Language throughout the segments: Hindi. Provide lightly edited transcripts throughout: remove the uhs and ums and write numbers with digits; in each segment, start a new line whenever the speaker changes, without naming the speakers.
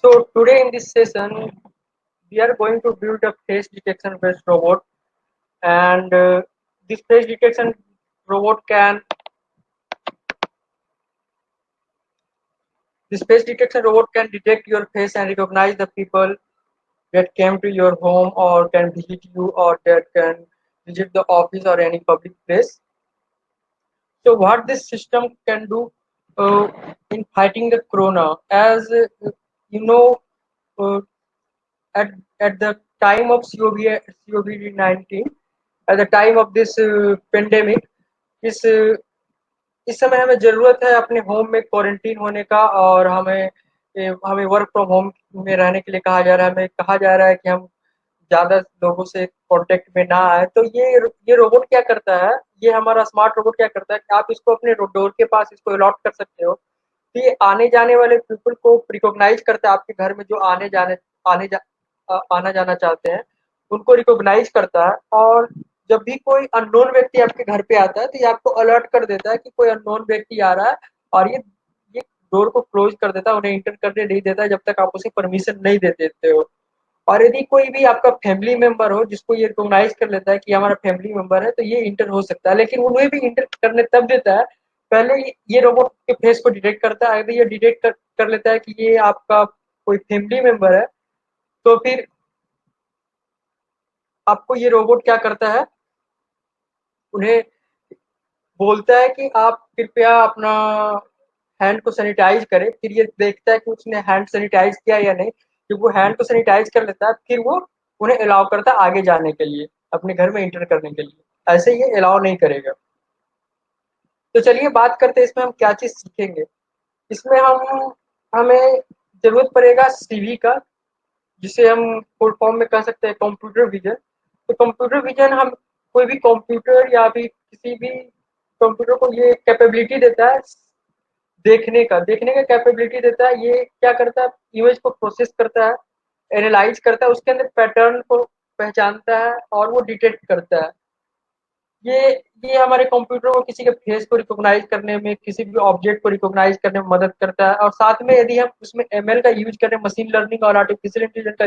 So today in this session, we are going to build a face detection based robot, and this face detection robot can this face detection robot can detect your face and recognize the people that came to your home or can visit you or that can visit the office or any public place. So what this system can do uh, in fighting the corona, as you know, uh, at at the time of COVID-19, at the time of this pandemic, इस इस समय हमें ज़रूरत है अपने होम में क्वारंटीन होने का और हमें वर्क फ्रॉम होम में रहने के लिए कहा जा रहा है। हमें कहा जा रहा है कि हम ज़्यादा लोगों से कॉन्टैक्ट में ना आए। तो ये रोबोट क्या करता है, ये हमारा स्मार्ट रोबोट क्या करता है कि आप इसको अपने डोर के पास इसको अलॉट कर सकते हो। तो ये आने जाने वाले पीपल को रिकॉग्नाइज़ करता है, आपके घर में जो आना जाना चाहते हैं, उनको रिकॉग्नाइज़ करता है। और जब भी कोई अननोन व्यक्ति आपके घर पे आता है, तो ये आपको अलर्ट कर देता है कि कोई अननोन व्यक्ति आ रहा है और ये डोर को क्लोज़ कर देता है, उन्हें एंटर करने नहीं देता है जब तक आप उसे परमिशन नहीं दे देते हो। और यदि कोई भी आपका फैमिली मेंबर हो जिसको ये रिकॉग्नाइज़ कर लेता है कि हमारा फैमिली मेंबर है, तो ये एंटर हो सकता है। लेकिन उन्हें भी एंटर करने तब देता है, पहले ये रोबोट के फेस को डिटेक्ट करता है। यदि ये डिटेक्ट कर लेता है कि ये आपका कोई फैमिली मेंबर है, तो फिर आपको ये रोबोट क्या करता है, उन्हें बोलता है कि आप कृपया अपना हैंड को सैनिटाइज करें। फिर ये देखता है कि उसने हैंड सैनिटाइज किया या नहीं। जब वो हैंड को सैनिटाइज कर लेता है, फिर वो उन्हें अलाउ करता है आगे जाने के लिए, अपने घर में एंटर करने के लिए। ऐसे ये अलाउ नहीं करेगा। तो चलिए बात करते हैं इसमें हम क्या चीज़ सीखेंगे। इसमें हमें ज़रूरत पड़ेगा सीवी का, जिसे हम फुल फॉर्म में कह सकते हैं कंप्यूटर विजन। तो कंप्यूटर विजन हम कोई भी कंप्यूटर या फिर किसी भी कंप्यूटर को ये कैपेबिलिटी देता है, देखने का कैपेबिलिटी देता है। ये क्या करता है, इमेज को प्रोसेस करता है, एनालाइज करता है, उसके अंदर पैटर्न को पहचानता है और वो डिटेक्ट करता है। ये ये हमारे कंप्यूटर को किसी के फेस को रिकॉग्नाइज करने में, किसी भी ऑब्जेक्ट को रिकॉग्नाइज करने में मदद करता है। और साथ में यदि हम उसमें एमएल का यूज करें, मशीन लर्निंग और आर्टिफिशियल इंटेलिजेंस का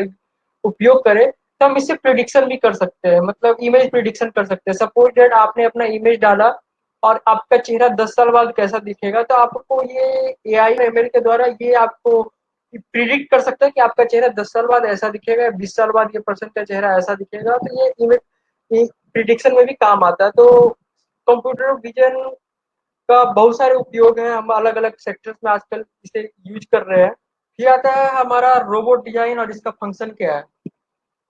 उपयोग करें, तो हम इससे प्रिडिक्शन भी कर सकते हैं, मतलब इमेज प्रिडिक्शन कर सकते हैं। सपोज दैट आपने अपना इमेज डाला और आपका चेहरा 10 साल बाद कैसा दिखेगा, तो आपको ये एआई एमएल के द्वारा ये आपको प्रिडिक्ट कर सकता है कि आपका चेहरा 10 साल बाद ऐसा दिखेगा, 20 साल बाद ये पर्सन का चेहरा ऐसा दिखेगा। तो ये इमेज प्रिडिक्शन में भी काम आता है। तो कंप्यूटर विजन का बहुत सारे उपयोग हैं, हम अलग अलग सेक्टर्स में आजकल इसे यूज कर रहे हैं। फिर आता है हमारा रोबोट डिजाइन और इसका फंक्शन क्या है।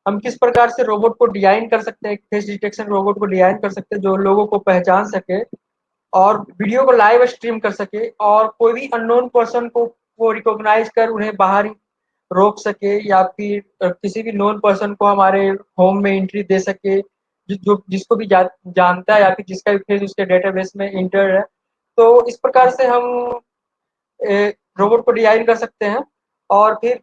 हम किस प्रकार से रोबोट को डिजाइन कर सकते हैं, फेस डिटेक्शन रोबोट को डिजाइन कर सकते हैं जो लोगों को पहचान सके और वीडियो को लाइव स्ट्रीम कर सके और कोई भी अननोन पर्सन को वो रिकॉग्नाइज कर उन्हें बाहर रोक सके, या फिर किसी भी नोन पर्सन को हमारे होम में एंट्री दे सके, जिसको भी जानता है या फिर जिसका भी फेस उसके डेटाबेस में इंटर है। तो इस प्रकार से हम रोबोट को डिजाइन कर सकते हैं। और फिर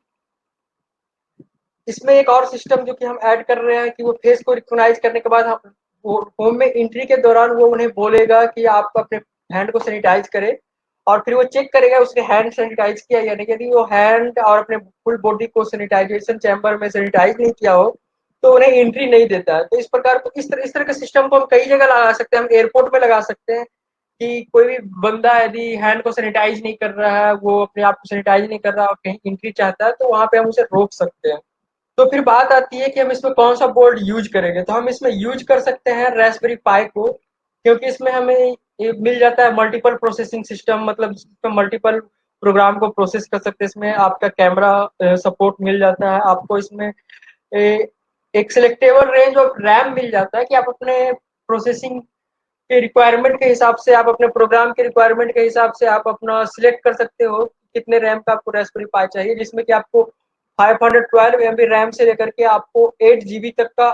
इसमें एक और सिस्टम जो कि हम ऐड कर रहे हैं कि वो फेस को रिकॉग्नाइज करने के बाद हम वो होम में एंट्री के दौरान वो उन्हें बोलेगा कि आप अपने हैंड को सैनिटाइज करें। और फिर वो चेक करेगा उसने हैंड सैनिटाइज किया या नहीं। यदि वो हैंड और अपने फुल बॉडी को सैनिटाइजेशन चैम्बर में सैनिटाइज नहीं किया हो, तो उन्हें एंट्री नहीं देता है। तो इस प्रकार को इस तरह के सिस्टम को हम कई जगह लगा सकते हैं। हम एयरपोर्ट में लगा सकते हैं कि कोई भी बंदा यदि हैंड को सैनिटाइज नहीं कर रहा है, वो अपने आप को सैनिटाइज नहीं कर रहा और कहीं एंट्री चाहता है, तो वहां पे हम उसे रोक सकते हैं। तो फिर बात आती है कि हम इसमें कौन सा बोर्ड यूज करेंगे। तो हम इसमें यूज कर सकते हैं रास्पबेरी पाई को, क्योंकि इसमें हमें ये मिल जाता है मल्टीपल प्रोसेसिंग सिस्टम, मतलब इसमें मल्टीपल प्रोग्राम को प्रोसेस कर सकते हैं। इसमें आपका कैमरा सपोर्ट मिल जाता है आपको। इसमें एक सिलेक्टेबल रेंज ऑफ रैम मिल जाता है कि आप अपने प्रोसेसिंग के रिक्वायरमेंट के हिसाब से, आप अपने प्रोग्राम के रिक्वायरमेंट के हिसाब से आप अपना सिलेक्ट कर सकते हो कितने रैम का आपको रास्पबेरी पाई चाहिए, जिसमें कि आपको 512 MB रैम से लेकर के आपको 8 GB तक का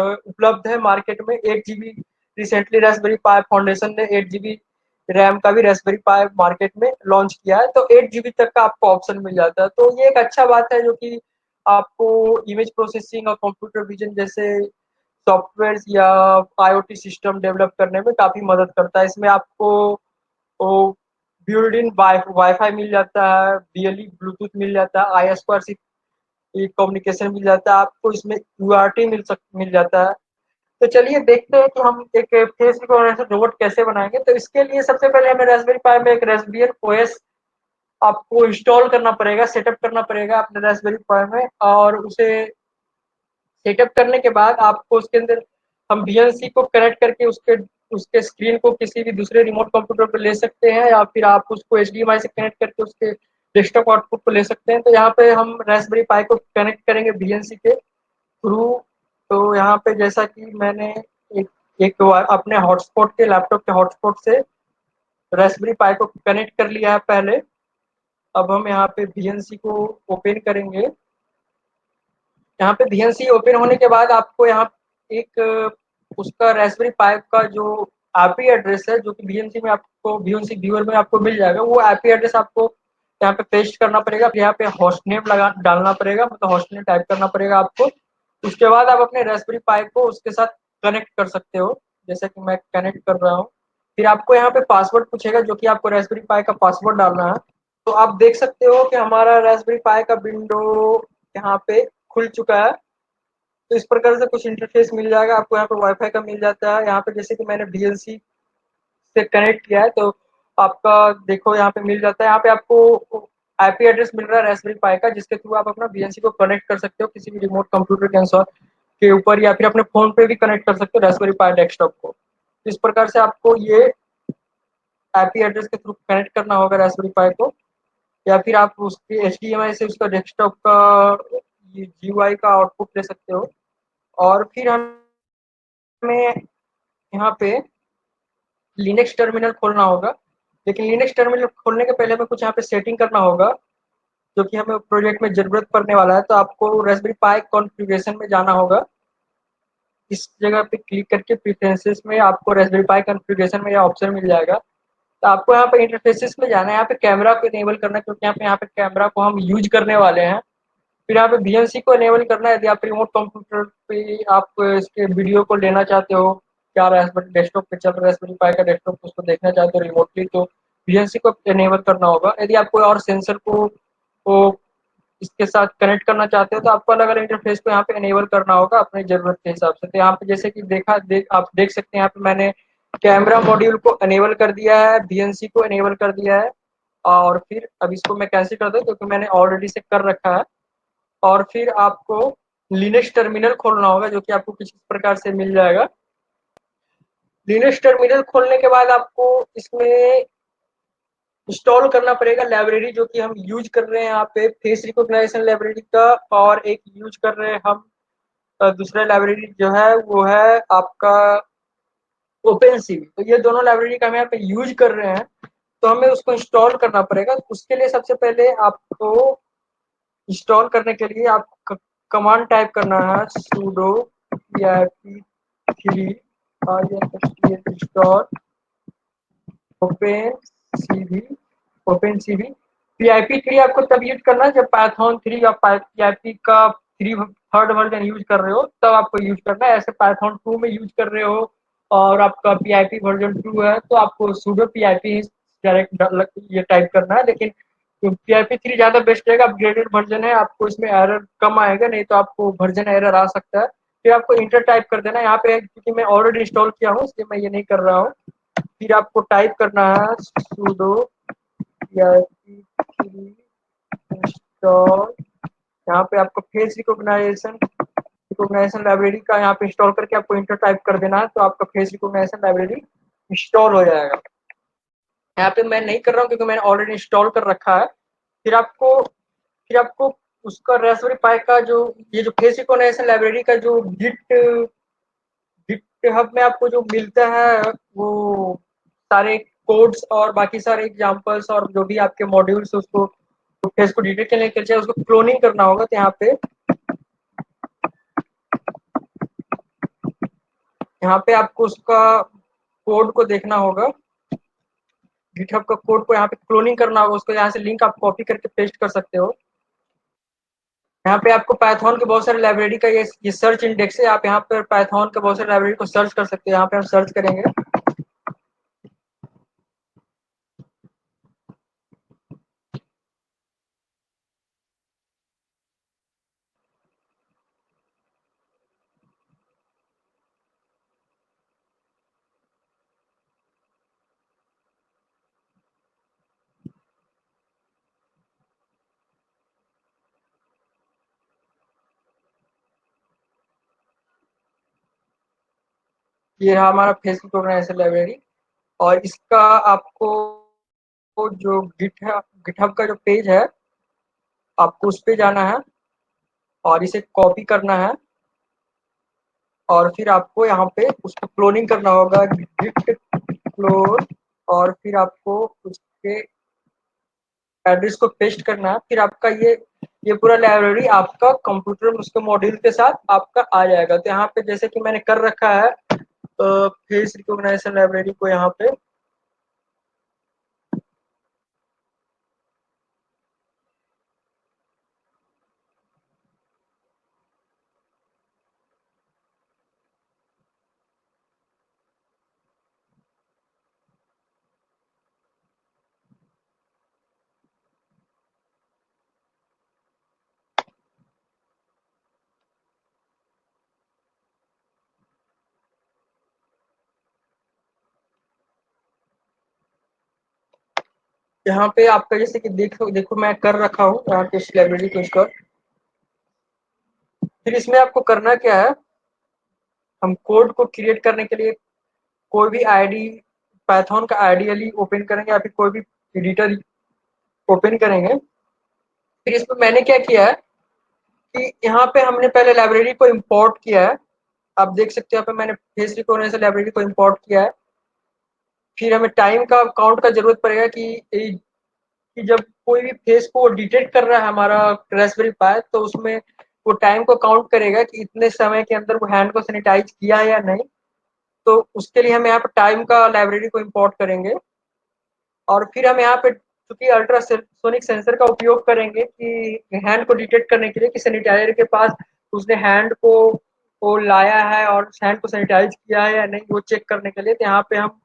उपलब्ध है मार्केट में। 8 GB रिसेंटली रास्पबेरी पाई फाउंडेशन ने 8 GB रैम का भी रास्पबेरी पाई मार्केट में लॉन्च किया है। तो 8 GB तक का आपको ऑप्शन मिल जाता है। तो ये एक अच्छा बात है जो कि आपको इमेज प्रोसेसिंग और कंप्यूटर विजन जैसे सॉफ्टवेयर या आईओटी सिस्टम डेवलप करने में काफ़ी मदद करता है। इसमें आपको वो बिल्ड इन वाईफाई मिल जाता है, बीएलई ब्लूटूथ मिल जाता है, आई स्क्वायर कम्युनिकेशन मिल जाता है आपको, इसमें यूआरटी मिल जाता है। तो चलिए देखते हैं कि हम एक फेस रिकॉग्निशन रोबोट कैसे बनाएंगे। तो इसके लिए सबसे पहले हमें रास्पबेरी पाई में एक रास्पबियन ओएस आपको इंस्टॉल करना पड़ेगा, सेटअप करना पड़ेगा अपने रास्पबेरी पाई में। और उसे सेटअप करने के बाद आपको उसके अंदर हम वीएनसी को कनेक्ट करके उसके उसके स्क्रीन को किसी भी दूसरे रिमोट कंप्यूटर पर ले सकते हैं, या फिर आप उसको एचडीएमआई से कनेक्ट करके उसके डेस्कटॉप आउटपुट को ले सकते हैं। तो यहाँ पे हम रास्पबेरी पाई को कनेक्ट करेंगे वीएनसी के थ्रू। तो यहाँ पे जैसा कि मैंने एक एक अपने हॉटस्पॉट के लैपटॉप के हॉटस्पॉट से रास्पबेरी पाई को कनेक्ट कर लिया है पहले। अब हम यहाँ पे वीएनसी को ओपन करेंगे। यहाँ पे वीएनसी ओपन होने के बाद आपको यहाँ एक उसका रास्पबेरी पाई का जो आईपी एड्रेस है, जो कि वीएनसी में आपको वीएनसी व्यूअर में आपको मिल जाएगा, वो आईपी एड्रेस आपको यहाँ पे पेस्ट करना पड़ेगा। फिर यहाँ पे होस्ट नेम लगा डालना पड़ेगा, मतलब होस्ट नेम टाइप करना पड़ेगा आपको। उसके बाद आप अपने रास्पबेरी पाई को उसके साथ कनेक्ट कर सकते हो, जैसे कि मैं कनेक्ट कर रहा हूँ। फिर आपको यहाँ पे पासवर्ड पूछेगा, जो कि आपको रास्पबेरी पाई का पासवर्ड डालना है। तो आप देख सकते हो कि हमारा रास्पबेरी पाई का विंडो यहाँ पे खुल चुका है। तो इस प्रकार से कुछ इंटरफेस मिल जाएगा आपको। यहाँ पे वाईफाई का मिल जाता है। यहाँ पे जैसे कि मैंने वीएलसी से कनेक्ट किया है, तो आपका देखो यहाँ पे मिल जाता है। यहाँ पे आपको आईपी एड्रेस मिल रहा है रास्पबेरी पाई का, जिसके थ्रू आप अपना वीएनसी को कनेक्ट कर सकते हो किसी भी रिमोट कंप्यूटर के ऊपर, या फिर अपने फोन पे भी कनेक्ट कर सकते हो रास्पबेरी पाई डेस्कटॉप को। इस प्रकार से आपको ये आईपी एड्रेस के थ्रू कनेक्ट करना होगा रास्पबेरी पाई को, या फिर आप उसके एचडीएमआई से उसका डेस्कटॉप का जीयूआई का आउटपुट ले सकते हो। और फिर हमें यहाँ पे लिनक्स टर्मिनल खोलना होगा। लेकिन लिनक्स टर्मिनल खोलने के पहले हमें कुछ यहाँ पे सेटिंग करना होगा, जो कि हमें प्रोजेक्ट में जरूरत पड़ने वाला है। तो आपको रास्पबेरी पाई कॉन्फ़िगरेशन में जाना होगा। इस जगह पे क्लिक करके प्रेफरेंसेस में आपको रास्पबेरी पाई कॉन्फ़िगरेशन में यह ऑप्शन मिल जाएगा। तो आपको यहाँ पे इंटरफेसेस में जाना है, यहाँ पे कैमरा को इनेबल करना है, क्योंकि यहाँ पे कैमरा को हम यूज करने वाले हैं। फिर यहाँ पे वीएनसी को इनेबल करना है, यदि आप रिमोट कंप्यूटर पे आप इसके वीडियो को लेना चाहते हो, क्या रास्पबेरी डेस्कटॉप पे चल रहा है रास्पबेरी पाई का डेस्कटॉप, उसको देखना चाहते हो रिमोटली, तो वीएनसी को इनेबल करना होगा। यदि आप कोई और सेंसर को इसके साथ कनेक्ट करना चाहते हो, तो आपको अलग अलग इंटरफेस को यहाँ पे इनेबल करना होगा अपनी जरूरत के हिसाब से। तो यहाँ पे जैसे कि आप देख सकते हैं, यहाँ पे मैंने कैमरा मॉड्यूल को इनेबल कर दिया है, वीएनसी को इनेबल कर दिया है। और फिर अब इसको मैं कैंसिल कर दूं, क्योंकि मैंने ऑलरेडी से कर रखा है। और फिर आपको लिनक्स टर्मिनल खोलना होगा, जो कि आपको किसी प्रकार से मिल जाएगा। लिनक्स टर्मिनल खोलने के बाद आपको इसमें इंस्टॉल करना पड़ेगा लाइब्रेरी, जो कि हम यूज कर रहे हैं यहाँ पे फेस रिकॉग्निशन लाइब्रेरी का। और एक यूज कर रहे हैं हम दूसरा लाइब्रेरी जो है वो है आपका ओपन सीवी। तो ये दोनों लाइब्रेरी का हम यहाँ पे यूज कर रहे हैं, तो हमें उसको इंस्टॉल करना पड़ेगा। उसके लिए सबसे पहले आपको इंस्टॉल करने के लिए आप कमांड टाइप करना है, sudo pip3 install open CV. Open CV PIP3 आपको तब यूज करना है जब पाइथन 3 या PIP का 3 वर्जन यूज कर रहे हो, तब आपको यूज करना है। ऐसे पाइथन 2 में यूज कर रहे हो और आपका PIP वर्जन 2 है, तो आपको sudo pip डायरेक्ट ये टाइप करना है। लेकिन तो PIP3 ज़्यादा बेस्ट रहेगा, अपग्रेडेड वर्जन है, आपको इसमें एरर कम आएगा, नहीं तो आपको वर्जन एरर आ सकता है। फिर आपको इंटर टाइप कर देना है। यहाँ पे क्योंकि मैं ऑलरेडी इंस्टॉल किया हूँ, इसलिए मैं ये नहीं कर रहा हूँ। फिर आपको टाइप करना है sudo pip3 इंस्टॉल। यहाँ पे आपको फेस रिकॉग्निशन लाइब्रेरी का यहाँ पे इंस्टॉल करके आपको इंटर टाइप कर देना है, तो आपका फेस रिकॉग्निशन लाइब्रेरी इंस्टॉल हो जाएगा। यहाँ पे मैं नहीं कर रहा हूँ, क्योंकि मैंने ऑलरेडी इंस्टॉल कर रखा है। फिर आपको उसका रास्पबेरी पाई का जो ये जो फेस रिकॉग्निशन लाइब्रेरी का जो गिट हब में आपको जो मिलता है, वो सारे कोड्स और बाकी सारे एग्जांपल्स और जो भी आपके मॉड्यूल्स उसको फेस को डिटेक्ट करने के लिए उसको क्लोनिंग करना होगा। तो यहाँ पे आपको उसका कोड को देखना होगा, गिटहब का कोड को यहाँ पे क्लोनिंग करना होगा। उसको यहाँ से लिंक आप कॉपी करके पेस्ट कर सकते हो। यहाँ पे आपको पाइथन के बहुत सारे लाइब्रेरी का ये सर्च इंडेक्स है। आप यहाँ पर पाइथन के बहुत सारे लाइब्रेरी को सर्च कर सकते हो। यहाँ पे हम सर्च करेंगे ये रहा हमारा फेस रिकॉग्निशन लाइब्रेरी। और इसका आपको जो गिटहब का जो पेज है, आपको उस पे जाना है और इसे कॉपी करना है और फिर आपको यहाँ पे उसको क्लोनिंग करना होगा, गिट क्लोन। और फिर आपको उसके एड्रेस को पेस्ट करना है। फिर आपका ये पूरा लाइब्रेरी आपका कंप्यूटर में उसके मॉड्यूल के साथ आपका आ जाएगा। तो यहाँ पे जैसे कि मैंने कर रखा है फेस रिकॉग्निशन लाइब्रेरी को यहाँ पे। यहाँ पे आपका जैसे कि देखो देखो मैं कर रखा हूँ यहाँ पे इस लाइब्रेरी को इसका। फिर इसमें आपको करना क्या है, हम कोड को क्रिएट करने के लिए कोई भी आईडी, पाइथन का आइडियली ओपन करेंगे या फिर कोई भी एडिटर ओपन करेंगे। फिर इसमें मैंने क्या किया है कि यहाँ पे हमने पहले लाइब्रेरी को इंपोर्ट किया है। आप देख सकते हो यहाँ पे मैंने फेस रिकॉग्निशन लाइब्रेरी को इंपोर्ट किया है। फिर हमें टाइम का काउंट का जरूरत पड़ेगा कि जब कोई भी फेस को डिटेक्ट कर रहा है हमारा रास्पबेरी पाई, तो उसमें वो टाइम को काउंट करेगा कि इतने समय के अंदर वो हैंड को सैनिटाइज किया है या नहीं। तो उसके लिए हम यहाँ पे टाइम का लाइब्रेरी को इंपोर्ट करेंगे। और फिर हम यहाँ पे चूंकि अल्ट्रासोनिक सेंसर का उपयोग करेंगे कि हैंड को डिटेक्ट करने के लिए कि सैनिटाइजर के पास उसने हैंड को लाया है और हैंड को सैनिटाइज किया है या नहीं, वो चेक करने के लिए। तो यहाँ पे हम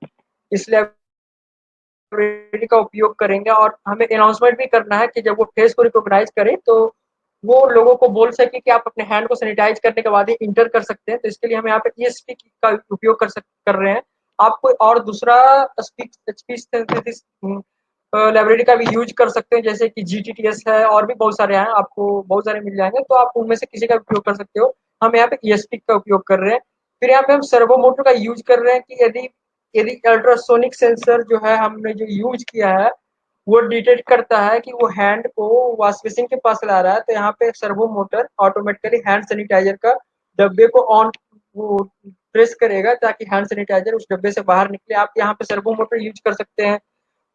इस लाइब्रेरी का उपयोग करेंगे। और हमें अनाउंसमेंट भी करना है कि जब वो फेस को रिकॉग्नाइज करे तो वो लोगों को बोल सके कि आप अपने हैंड को सैनिटाइज करने के बाद ही इंटर कर सकते हैं। तो इसके लिए हम यहाँ पे ईएसपी का उपयोग कर रहे हैं। आप कोई और दूसरा स्पीच सिंथेसिस लाइब्रेरी का भी यूज कर सकते हैं, जैसे कि जीटीटीएस है और भी बहुत सारे हैं, आपको बहुत सारे मिल जाएंगे, तो आप उनमें से किसी का उपयोग कर सकते हो। हम यहाँ पे ईएसपी का उपयोग कर रहे हैं। फिर यहाँ पे हम सर्वो मोटर का यूज कर रहे हैं कि यदि यदि अल्ट्रासोनिक सेंसर जो है हमने जो यूज किया है वो डिटेक्ट करता है कि वो हैंड को वॉश बेसिन के पास ला रहा है, तो यहाँ पे servo motor automatically hand sanitiser का डब्बे को ऑन वो प्रेस करेगा ताकि हैंड सैनिटाइजर उस डब्बे से बाहर निकले। आप यहाँ पे सर्वो मोटर यूज कर सकते हैं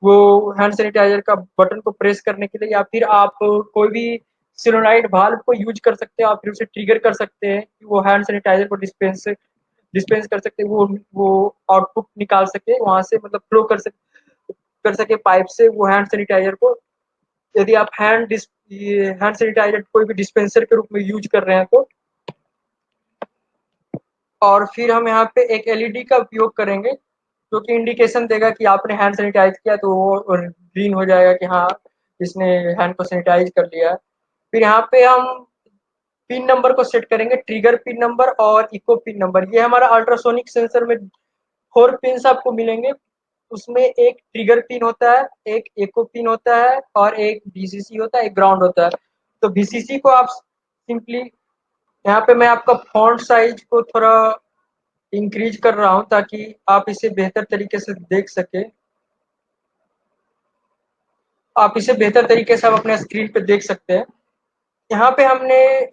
वो हैंड सैनिटाइजर का बटन को प्रेस करने के लिए, या फिर आप कोई भी सिलोनाइड भाल्व को यूज कर सकते हैं। आप फिर उसे ट्रिगर कर सकते हैं कि वो हैंड सैनिटाइजर को डिस्पेंस कर सकते हैं, वो आउटपुट निकाल सके वहां से, मतलब फ्लो कर सके पाइप से वो हैंड सैनिटाइजर को। यदि आप हैंड सैनिटाइजर कोई भी डिस्पेंसर के रूप में यूज कर रहे हैं तो। और फिर हम यहाँ पे एक एलईडी का उपयोग करेंगे जो कि इंडिकेशन देगा कि आपने हैंड सैनिटाइज किया, तो वो ग्रीन हो जाएगा कि हाँ इसने हैंड को सैनिटाइज कर लिया है। फिर यहाँ पे हम पिन नंबर को सेट करेंगे, ट्रिगर पिन नंबर और इको पिन नंबर। ये हमारा अल्ट्रासोनिक सेंसर में 4 पिन्स आपको मिलेंगे। उसमें एक ट्रिगर पिन होता है, एक इको पिन होता है और एक वीसीसी होता है, एक ग्राउंड होता है। तो वीसीसी को आप सिंपली, यहाँ पे मैं आपका फॉन्ट साइज को थोड़ा इंक्रीज कर रहा हूँ ताकि आप इसे बेहतर तरीके से देख सके। आप इसे बेहतर तरीके से आप अपने स्क्रीन पे देख सकते हैं। यहाँ पे हमने,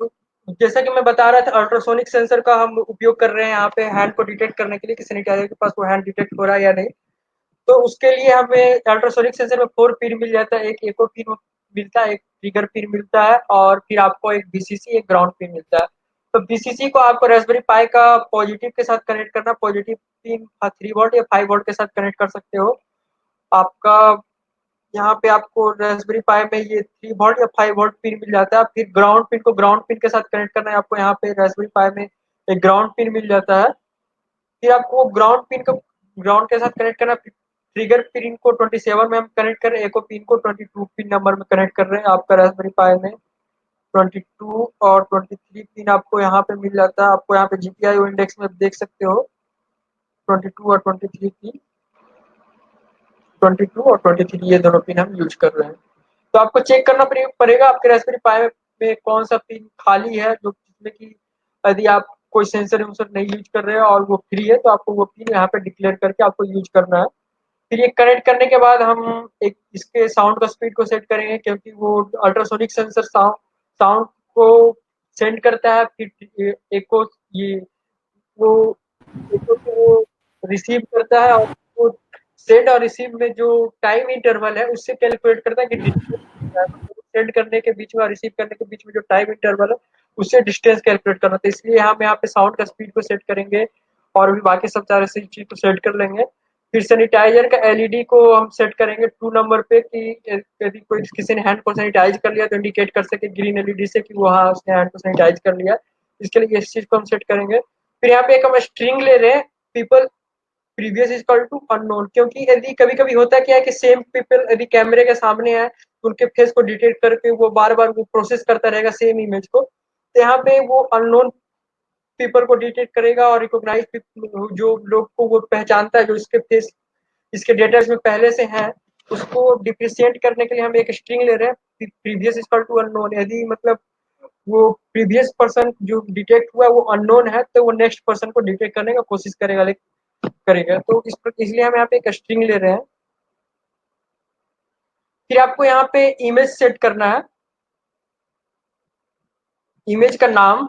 जैसा कि मैं बता रहा था, अल्ट्रासोनिक सेंसर का हम उपयोग कर रहे हैं यहाँ पे हैंड को डिटेक्ट करने के लिए कि सैनिटाइजर के पास वो हैंड डिटेक्ट हो रहा है या नहीं। तो उसके लिए हमें अल्ट्रासोनिक सेंसर में 4 पिन मिल जाता है, एक इको पिन मिलता है, एक ट्रिगर पिन मिलता है और फिर आपको एक वीसीसी, एक ग्राउंड पिन मिलता है। तो वीसीसी को आपको रास्पबेरी पाई का पॉजिटिव के साथ कनेक्ट करना, पॉजिटिव पिन 3 वोल्ट या 5 वोल्ट के साथ कनेक्ट कर सकते हो। आपका यहाँ पे आपको रास्पबेरी पाई में ये 3 वोल्ट या 5 वोल्ट पिन मिल जाता है। फिर ग्राउंड पिन को ग्राउंड पिन के साथ कनेक्ट करना है आपको, यहाँ पे रास्पबेरी पाई में एक ग्राउंड पिन मिल जाता है। फिर आपको ग्राउंड पिन को ग्राउंड के साथ कनेक्ट करना। ट्रिगर पिन को 27 में हम कनेक्ट कर रहे हैं, एको पिन को 22 पिन नंबर में कनेक्ट कर रहे हैं। आपका रास्पबेरी पाई में 22 और 23 पिन आपको यहाँ पे मिल जाता है। आपको यहाँ पे जीपीआई इंडेक्स में देख सकते हो 22 और 23 पिन, 22 और 23 ये दोनों पिन हम यूज कर रहे हैं। तो आपको चेक करना पड़ेगा आपके रास्पबेरी पाई में कौन सा पिन खाली है, जो जिसमें कि यदि आप कोई सेंसर वेंसर नहीं यूज कर रहे हैं और वो फ्री है, तो आपको वो पिन यहाँ पे डिक्लेयर करके आपको यूज करना है। फिर ये कनेक्ट करने के बाद हम एक इसके साउंड का स्पीड को सेट करेंगे, क्योंकि वो अल्ट्रासोनिक सेंसर साउंड को सेंड करता है। फिर एक को ये वो एको को वो रिसीव करता है, और वो सेंड और रिसीव में जो टाइम इंटरवल है उससे कैलकुलेट करता है कि डिस्टेंस कितना है। मतलब सेंड करने के बीच में और रिसीव करने के बीच में जो टाइम इंटरवल है उससे डिस्टेंस कैलकुलेट करना। तो इसलिए हम यहाँ पे साउंड का स्पीड को सेट करेंगे और भी बाकी सब सारे चीज को सेट कर लेंगे। फिर सैनिटाइजर का एलईडी को हम सेट करेंगे 2 नंबर पे, कि यदि कोई किसी ने हैंड को सैनिटाइज कर लिया तो इंडिकेट कर सके ग्रीन एलईडी से कि वो हाँ उसने हैंड को सैनिटाइज कर लिया। इसके लिए इस चीज को हम सेट करेंगे। फिर यहाँ पे एक हम स्ट्रिंग ले रहे हैं, people previous is equal to unknown, क्योंकि यदि कभी कभी होता क्या है कि सेम पीपल यदि कैमरे के सामने है तो उनके फेस को डिटेक्ट करके वो बार बार वो प्रोसेस करता रहेगा सेम इमेज को। तो यहाँ पे वो अननोन पीपल को डिटेक्ट करेगा और रिकॉग्नाइज जो लोग को वो पहचानता है जो इसके फेस इसके डेटा में पहले से है, उसको डिप्रिशिएट करने के लिए हम एक स्ट्रिंग ले रहे हैं प्रीवियस इक्वल टू अननोन। यदि मतलब वो प्रीवियस पर्सन जो डिटेक्ट हुआ वो अननोन है तो वो नेक्स्ट पर्सन को डिटेक्ट करने का कोशिश करेगा, करेगा। तो इसलिए हम यहाँ पे एक स्ट्रिंग ले रहे हैं। फिर आपको यहाँ पे इमेज सेट करना है। इमेज का नाम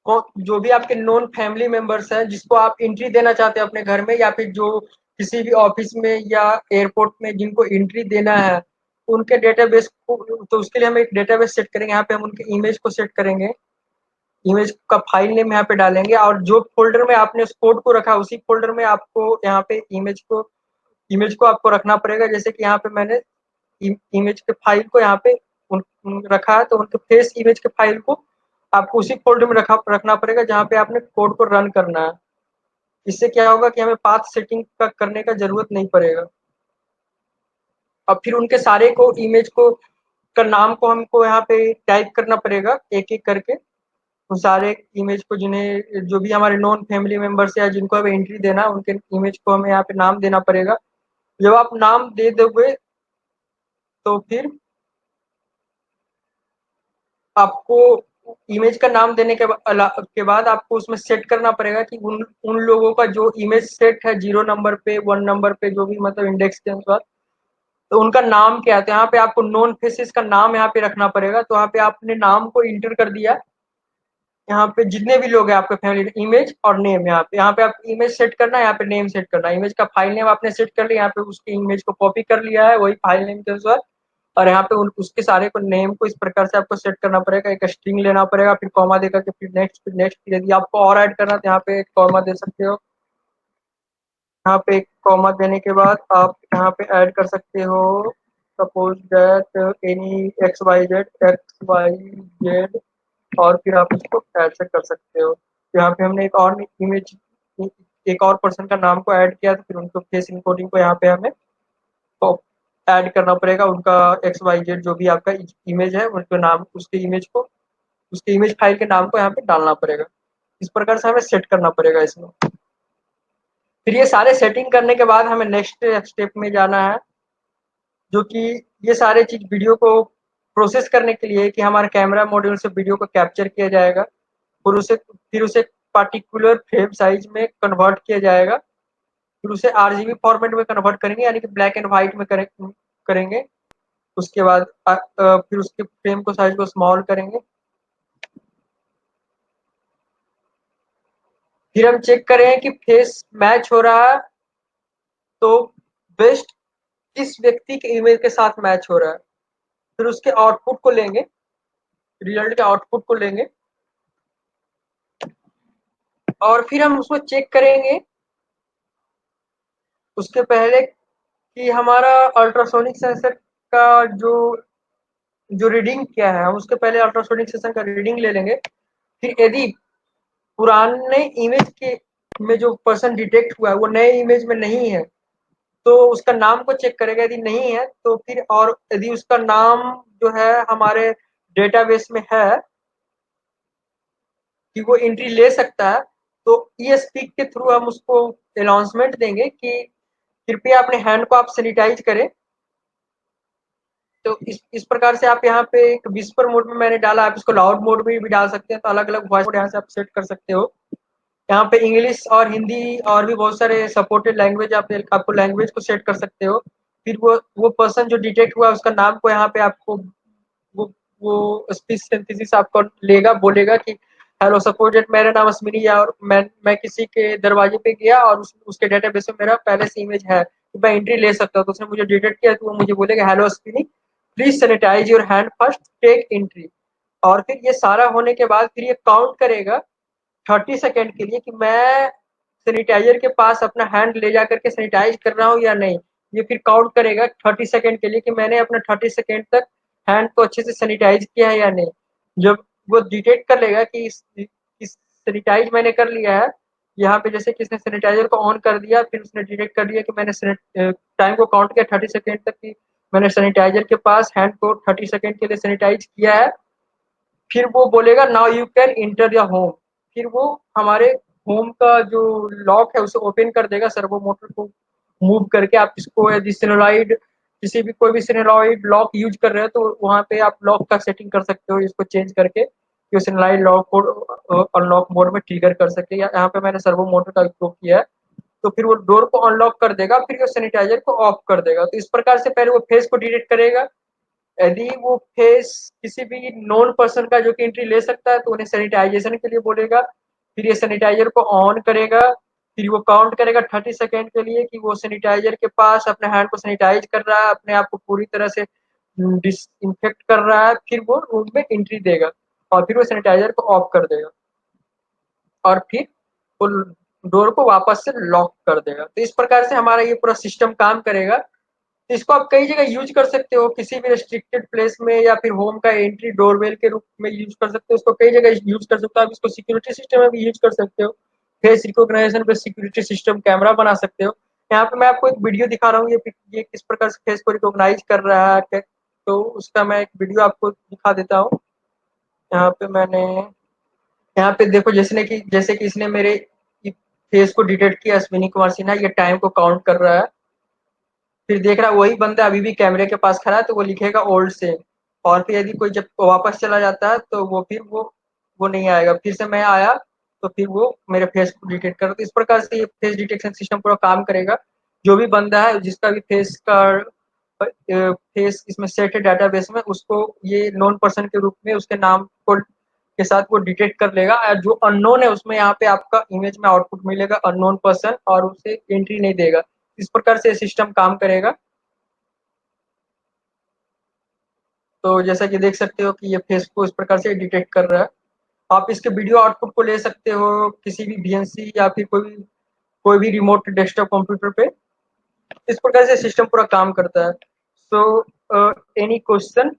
जो भी आपके नॉन फैमिली मेंबर्स हैं जिसको आप एंट्री देना चाहते हैं अपने घर में, या फिर जो किसी भी ऑफिस में या एयरपोर्ट में जिनको एंट्री देना है उनके डेटाबेस को, तो उसके लिए हम एक डेटाबेस सेट करेंगे। यहाँ पे हम उनके इमेज को सेट करेंगे। इमेज का फाइल नेम यहाँ पे डालेंगे और जो फोल्डर में आपने उस कोड को रखा उसी फोल्डर में आपको यहाँ पे इमेज को आपको रखना पड़ेगा। जैसे कि यहाँ पे मैंने इमेज के फाइल को यहाँ पे रखा है, तो उनके फेस इमेज के फाइल को आपको उसी फोल्डर में रखना पड़ेगा जहाँ पे आपने कोड को रन करना है। इससे क्या होगा कि हमें पाथ सेटिंग का करने का जरूरत नहीं पड़ेगा। अब फिर उनके सारे को इमेज को का नाम को हमको यहाँ पे टाइप करना पड़ेगा एक एक करके। उन सारे इमेज को जिन्हें जो भी हमारे नॉन फैमिली मेंबर्स या जिनको हमें एंट्री देना उनके इमेज को हमें यहाँ पे नाम देना पड़ेगा। जब आप नाम दे दोगे तो फिर आपको इमेज का नाम देने के बाद आपको उसमें सेट करना पड़ेगा कि उन उन लोगों का जो इमेज सेट है 0 नंबर पे 1 नंबर पे जो भी मतलब इंडेक्स के अनुसार, तो उनका नाम क्या है। तो यहाँ पे आपको नॉन फेसेस का नाम यहाँ पे रखना पड़ेगा। तो यहाँ पे आपने नाम को इंटर कर दिया। यहाँ पे जितने भी लोग हैं आपके फैमिली, इमेज और नेम, यहाँ पे आप इमेज सेट करना है, यहाँ पे नेम सेट करना है। इमेज का फाइल नेम आपने सेट कर लिया, यहाँ पे उसकी इमेज को कॉपी कर लिया है वही फाइल नेम के अनुसार। और यहाँ पे उसके सारे को नेम को इस प्रकार से आपको सेट करना पड़ेगा। एक स्ट्रिंग लेना पड़ेगा, फिर कॉमा देकर के फिर नेक्स्ट यदि आपको और ऐड करना तो यहाँ पे एक कॉमा दे सकते हो। यहाँ पे एक कॉमा देने के बाद आप यहाँ पे ऐड कर सकते हो सपोज दैट एनी XYZ और फिर आप उसको ऐड कर सकते हो। तो यहाँ पे हमने एक और इमेज एक और पर्सन का नाम को ऐड किया, तो फिर उनको फेस इनकोडिंग को यहाँ पे हमें तो ऐड करना पड़ेगा। उनका XYZ जो भी आपका इमेज है उनके नाम उसके इमेज फाइल के नाम को यहाँ पे डालना पड़ेगा। इस प्रकार से हमें सेट करना पड़ेगा इसमें। फिर ये सारे सेटिंग करने के बाद हमें नेक्स्ट स्टेप में जाना है, जो कि ये सारे चीज वीडियो को प्रोसेस करने के लिए कि हमारे कैमरा मॉड्यूल से वीडियो को कैप्चर किया जाएगा। फिर उसे पार्टिकुलर फ्रेम साइज में कन्वर्ट किया जाएगा। फिर उसे आरजीबी फॉर्मेट में कन्वर्ट करेंगे, यानी कि ब्लैक एंड व्हाइट में करेंगे। उसके बाद फिर उसके फ्रेम को साइज को स्मॉल करेंगे। फिर हम चेक करें कि फेस मैच हो रहा है, तो बेस्ट किस व्यक्ति के इमेज के साथ मैच हो रहा है। फिर उसके आउटपुट को लेंगे, रिजल्ट के आउटपुट को लेंगे और फिर हम उसको चेक करेंगे उसके पहले कि हमारा अल्ट्रासोनिक सेंसर का जो जो रीडिंग क्या है, हम उसके पहले अल्ट्रासोनिक सेंसर का रीडिंग ले लेंगे। फिर यदि पुराने इमेज के में जो पर्सन डिटेक्ट हुआ है वो नए इमेज में नहीं है तो उसका नाम को चेक करेगा। यदि नहीं है तो फिर, और यदि उसका नाम जो है हमारे डेटाबेस में है कि वो एंट्री ले सकता है, तो ई स्पीक के थ्रू हम उसको अनाउंसमेंट देंगे कि कृपया अपने हैंड को आप सैनिटाइज करें। तो इस प्रकार से आप यहाँ पे एक विस्पर मोड में मैंने डाला, आप इसको लाउड मोड में भी डाल सकते हैं, तो अलग-अलग वॉइस मोड यहाँ से आप सेट कर सकते हो। यहाँ पे इंग्लिश और हिंदी और भी बहुत सारे सपोर्टेड लैंग्वेज आपको लैंग्वेज को सेट कर सकते हो। फिर वो पर्सन जो डिटेक्ट हुआ उसका नाम को यहाँ पे आपको वो वो स्पीच सिंथेसिस आपको लेगा, बोलेगा कि हेलो सपोज दैट मेरा नाम अश्विनी है और मैं किसी के दरवाजे पे गया और उसके डेटाबेस में मेरा पहले से इमेज है, तो मैं एंट्री ले सकता हूँ। तो उसने मुझे डिटेक्ट किया तो वो मुझे बोलेगा hello Ashwini, please sanitise your hand first, take entry. और फिर ये सारा होने के बाद फिर ये काउंट करेगा 30 सेकंड के लिए कि मैं सैनिटाइजर के पास अपना हैंड ले जाकर के सैनिटाइज कर रहा हूँ या नहीं। ये फिर काउंट करेगा 30 सेकंड के लिए कि मैंने अपना 30 सेकंड तक हैंड को अच्छे से सैनिटाइज किया है या नहीं। जब वो डिटेक्ट कर लेगा कि इस सैनिटाइज मैंने कर लिया है, यहाँ पे जैसे किसने सैनिटाइजर को ऑन कर दिया, फिर उसने डिटेक्ट कर लिया कि मैंने टाइम को काउंट किया 30 सेकंड तक कि मैंने सैनिटाइजर के पास हैंड को 30 सेकंड के लिए सैनिटाइज किया है। फिर वो बोलेगा now you can enter the home. फिर वो हमारे होम का जो लॉक है उसे ओपन कर देगा सर्वो मोटर को मूव करके। आप इसको यदि सिनोलॉइड किसी भी कोई भी सिनोलॉइड लॉक यूज कर रहे हो तो वहाँ पे आप लॉक का सेटिंग कर सकते हो इसको चेंज करके कि सिनोलॉइड लॉक को अनलॉक मोड में ट्रिगर कर सके। यहाँ पे मैंने सर्वो मोटर का उपयोग किया है। तो फिर वो डोर को अनलॉक कर देगा, फिर वो सैनिटाइजर को ऑफ कर देगा। तो इस प्रकार से पहले वो फेस को डिटेक्ट करेगा, यदि वो फेस किसी भी नॉन पर्सन का जो कि एंट्री ले सकता है तो उन्हें सैनिटाइजेशन के लिए बोलेगा। फिर ये सैनिटाइजर को ऑन करेगा, फिर वो काउंट करेगा 30 सेकेंड के लिए कि वो सैनिटाइजर के पास अपने हैंड को सैनिटाइज कर रहा है, अपने आप को पूरी तरह से डिसइंफेक्ट कर रहा है। फिर वो रूम में एंट्री देगा और फिर वो सैनिटाइजर को ऑफ कर देगा और फिर वो डोर को वापस से लॉक कर देगा। तो इस प्रकार से हमारा ये पूरा सिस्टम काम करेगा। तो इसको आप कई जगह यूज कर सकते हो, किसी भी रेस्ट्रिक्टेड प्लेस में या फिर होम का एंट्री डोरवेल के रूप में यूज कर सकते हो। इसको कई जगह यूज कर सकते हो। आप इसको सिक्योरिटी सिस्टम में भी यूज कर सकते हो, फेस रिकॉग्निशन पे सिक्योरिटी सिस्टम कैमरा बना सकते हो। यहाँ पे मैं आपको एक वीडियो दिखा रहा हूँ, ये किस प्रकार से फेस को रिकॉग्नाइज कर रहा है। तो उसका मैं एक वीडियो आपको दिखा देता हूँ। यहाँ पे मैंने यहाँ पे देखो जैसे कि इसने मेरे फेस को डिटेक्ट किया, अश्विनी कुमार सिन्हा, ये टाइम को काउंट कर रहा है। फिर देख रहा है वही बंदा अभी भी कैमरे के पास खड़ा है तो वो लिखेगा ओल्ड से। और फिर यदि कोई जब वापस चला जाता है तो वो नहीं आएगा। फिर से मैं आया तो फिर वो मेरे फेस को डिटेक्ट कर। तो इस प्रकार से ये फेस डिटेक्शन सिस्टम पूरा काम करेगा। जो भी बंदा है जिसका भी फेस इसमें सेट है डाटाबेस में, उसको ये नॉन पर्सन के रूप में उसके नाम को के साथ वो डिटेक्ट कर लेगा। और जो अननोन है उसमें यहाँ पे आपका इमेज में आउटपुट मिलेगा अननोन पर्सन, और उसे एंट्री नहीं देगा। इस प्रकार से सिस्टम काम करेगा। तो जैसा कि देख सकते हो कि ये फेस को इस प्रकार से डिटेक्ट कर रहा है। आप इसके वीडियो आउटपुट को ले सकते हो किसी भी वीएनसी या फिर कोई भी रिमोट डेस्कटॉप कंप्यूटर पे। इस प्रकार से सिस्टम पूरा काम करता है। So any question?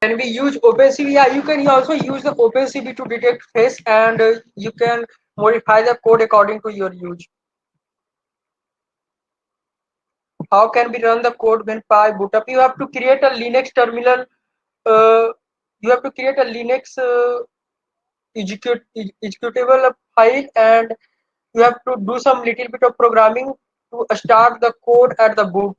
Can we use OpenCV? Yeah, you can also use the OpenCV to detect face, and you can modify the code according to your use. How can we run the code when Pi boot up? You have to create a Linux terminal. Uh, you have to create a Linux executable file, and you have to do some little bit of programming to start the code at the boot.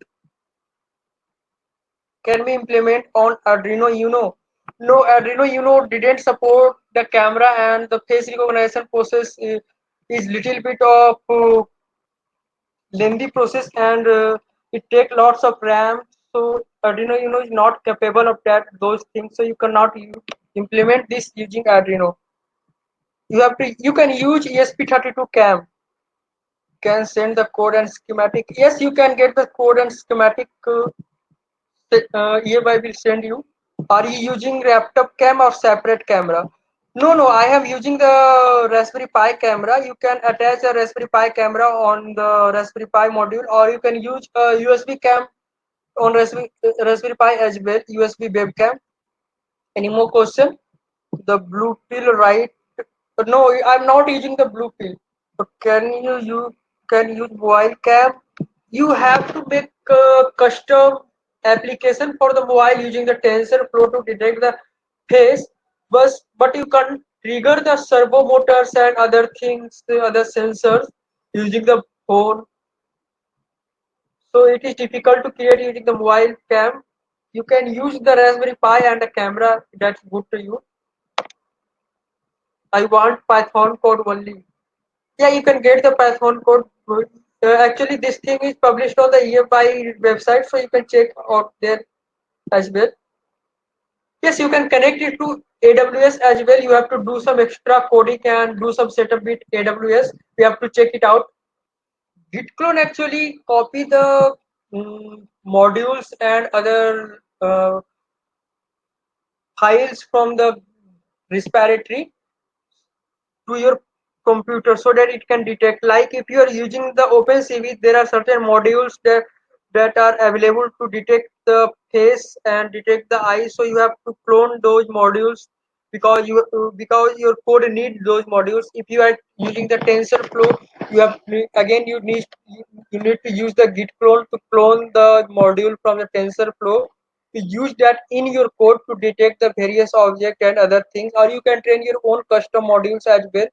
Can we implement on Arduino Uno? No, Arduino Uno didn't support the camera, and the face recognition process is little bit of lengthy process, and it take lots of RAM. So Arduino Uno is not capable of those things. So you cannot implement this using Arduino. You can use ESP32 cam. Can send the code and schematic. Yes, you can get the code and schematic. Hereby will send you. Are you using laptop cam or separate camera? No, no, I am using the Raspberry Pi camera. You can attach a Raspberry Pi camera on the Raspberry Pi module, or you can use a USB cam on Raspberry Pi as well, USB webcam. Any more question? The blue pill, right? No, I'm not using the blue pill. So you can use mobile cam? You have to make a custom application for the mobile using the TensorFlow to detect the face, but you can trigger the servo motors and other things, the other sensors using the phone. So it is difficult to create using the mobile cam. You can use the Raspberry Pi and a camera that's good to you. I want Python code only. Yeah, you can get the Python code. Actually, this thing is published on the EFI website, so you can check out there as well. Yes, you can connect it to AWS as well. You have to do some extra coding and do some setup with AWS. We have to check it out. Git clone actually copy the modules and other files from the repository to your computer so that it can detect, like if you are using the OpenCV, there are certain modules that are available to detect the face and detect the eyes, so you have to clone those modules because your code needs those modules. If you are using the TensorFlow, you have again you need to use the git clone to clone the module from the TensorFlow to use that in your code to detect the various object and other things, or you can train your own custom modules as well.